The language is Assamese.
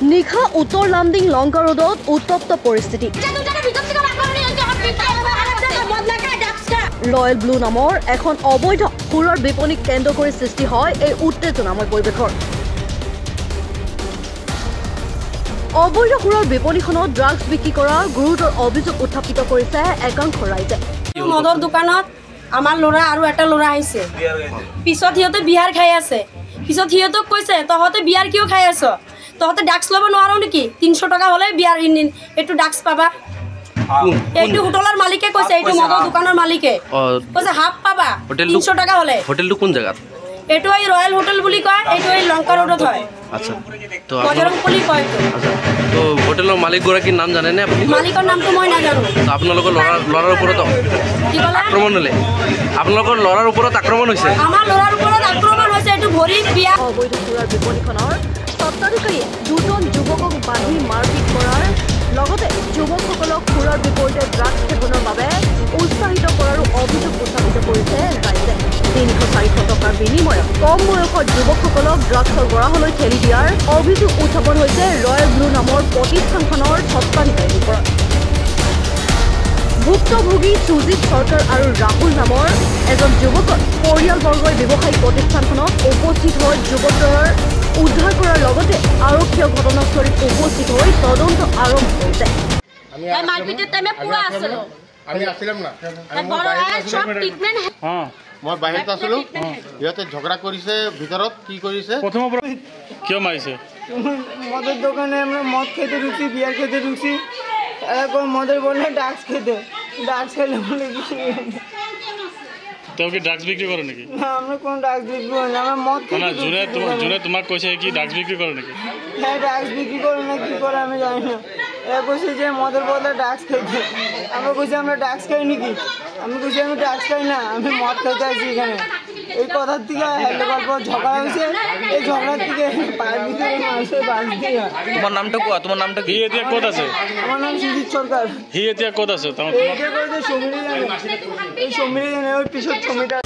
নিশা উত্তৰ লামডিং লংকা ৰোডত উত্তপ্ত পৰিস্থিতি ৰয়েল ব্লু নামৰ এখন অবৈধ সুৰৰ বিপণী কেন্দ্ৰ কৰি সৃষ্টি হয় এই উত্তেজনাময় পৰিৱেশৰ অবৈধ সুৰৰ বিপণীখনত ড্ৰাগছ বিক্ৰী কৰা গুৰুতৰ অভিযোগ উত্থাপিত কৰিছে একাংশ ৰাইজে মদৰ দোকানত আমাৰ ল'ৰা আৰু এটা ল'ৰা আহিছে পিছত সিহঁতে বিহাৰ খাই আছে পিছত সিহঁতক কৈছে তহঁতে বিহাৰ কিয় খাই আছ তহঁতে ড্ৰাগছ ল'ব নোৱাৰো নেকি 300 টকা হ'লে বিহাৰ এইটো ড্ৰাগছ পাবা এইটো হোটেলৰ মালিকে কৈছে এইটো মদৰ দোকানৰ মালিকে কৈছে হাফ পাবা 300 টকা হ'লে হোটেলটো কোন জায়গাত এইটো এই ৰয়েল হোটেল বুলি কয় এইটো এই লংকা ৰোডত হয় আচ্ছা তো বজৰং পুলি কয় আচ্ছা তো হোটেলৰ মালিক গৰাকীৰ নাম জানে নে আপুনি মালিকৰ নামটো মই নাজানো তো আপোনালোকৰ ল'ৰাৰ ওপৰত কি ক'লা আক্ৰমণ হ'লে আপোনালোকৰ ল'ৰাৰ ওপৰত আক্ৰমণ হৈছে আমাৰ ল'ৰাৰ ওপৰত আক্ৰমণ হৈছে এইটো ভৰিত বিয়া অবৈধ সুৰৰ বিপণীখনৰ স্বত্বাধিকাৰীয়ে দুজন যুৱকক বান্ধি মাৰপিট কৰাৰ লগতে যুৱকসকলক সুৰৰ বিপৰীতে ড্ৰাগছ সেৱনৰ বাবে উৎসাহিত কৰাৰো অভিযোগ উত্থাপিত কৰিছে ৰাইজে 300-400 টকাৰ বিনিময়ত কম বয়সৰ যুৱকসকলক ড্ৰাগছৰ গৰাহলৈ ঠেলি দিয়াৰ অভিযোগ উত্থাপন হৈছে ৰয়েল ব্লু নামৰ প্ৰতিষ্ঠানখনৰ স্বত্বাধিকাৰীৰ ওপৰত ভুক্তভোগী সুজিত চৰকাৰ আৰু ৰাহুল নামৰ এজন যুৱকৰ পৰিয়ালবৰ্গই ব্যৱসায়িক প্ৰতিষ্ঠানখনত উপস্থিত হৈ যুৱকজনৰ উদ্ধাৰ কৰাৰ লগতে আৰক্ষীয় ঘটনাস্থলীত উপস্থিত হৈ তদন্ত আৰম্ভ কৰিছে মই বাহিৰত আছিলো ইহঁতে ঝগড়া কৰিছে ভিতৰত কি কৰিছে প্ৰথমৰ পৰা কিয় মাৰিছে মদের দোকানে আমরা মদ খেতে ঢুকছি বিয়ার খেতে ঢুকছি এরকম মদের বললে ড্রাগস খেতে ড্রাগস খেলে বলে কি তেওঁ কি ড্ৰাগছ বিক্ৰী কৰে নেকি না আমৰা কোন ড্ৰাগস বিক্ৰি কৰি না আমৰা মদ না খেতে জোনে তোমাক কৈছে কি ড্ৰাগছ বিক্ৰী কৰে নেকি হ্যাঁ ড্রাগস বিক্রি করে না কি করে আমি জানি না এরা কইছে যে মদের বদলে ড্রাগস খেতে আমরা কইছি আমরা ড্রাগস খাই নাকি আমি কইছি আমি ড্রাগস খাই না আমি মদ খেতে আসছি এখানে এই কথার থেকে হেলে গল্প ঝগড়া হয়েছে এই ঝগড়ার থেকে পায়ের ভিতরে মানুষের বাঁশ দিয়ে তোমাৰ নামটো কোৱা তোমাৰ নামটো সি এতিয়া ক'ত আছে আমার নাম সুজিত সরকার সি এতিয়া ক'ত আছে এই যে সমীরে জানে ওই পিছত ছমিটা